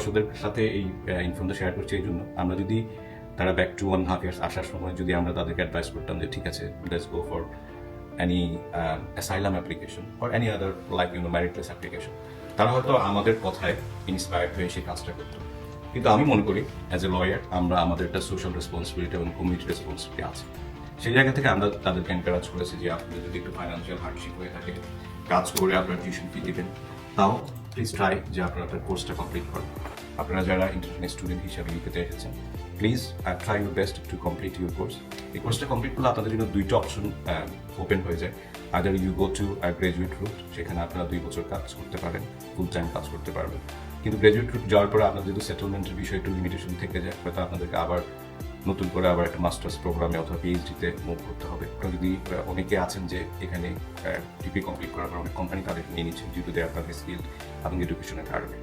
দর্শকদের সাথে এই ইনফরমেশন শেয়ার করছি এই জন্য আমরা যদি তারা ব্যাক টু 1.5 ইয়ার্স আসার সময় যদি আমরা তাদেরকে অ্যাডভাইস করতাম যে ঠিক আছে let's go for any asylum application or any other like meritless application, তারা হয়তো আমাদের কথায় ইন্সপায়ার্ড হয়ে সেই কাজটা করতো। কিন্তু আমি মনে করি অ্যাজ এ লয়ার আমরা আমাদের একটা সোশ্যাল রেসপন্সিবিলিটি এবং কমিউনিটি রেসপন্সিবিলিটি আছে। সেই জায়গা থেকে আমরা তাদেরকে এনকারেজ করেছি যে আপনাদের যদি একটু ফাইন্যান্সিয়াল হার্ডশিপ হয়ে থাকে, কাজ করে আপনারা টিউশন ফি দিবেন, তাও প্লিজ ট্রাই যে আপনারা আপনার কোর্সটা কমপ্লিট করেন। আপনারা যারা ইন্টারন্যাশনাল স্টুডেন্ট হিসাবে ইউকেতে এসেছেন, please try your best to complete your course. এই কোর্সটা কমপ্লিট করলে আপনাদের জন্য দুইটা অপশন ওপেন হয়ে যায়। Other you go to graduate route, সেখানে আপনারা 2 বছর কাজ করতে পারেন, ফুল টাইম কাজ করতে পারবেন। কিন্তু গ্রাজুয়েট রুট যাওয়ার পরে আপনাদের যদি সেটেলমেন্টের বিষয়ে একটু লিমিটেশন থেকে যায়, হয়তো আপনাদেরকে আবার নতুন করে আবার একটা মাস্টার্স প্রোগ্রামে অথবা পিএইচডিতে মুভ করতে হবে। যদি অনেকে আছেন যে এখানে ডিগ্রি কমপ্লিট করার পর অনেক কোম্পানি তাদেরকে নিয়ে নিচ্ছেন ডিউ টু দেয়ার আপনাদের স্কিল এবং এডুকেশনের কারণে।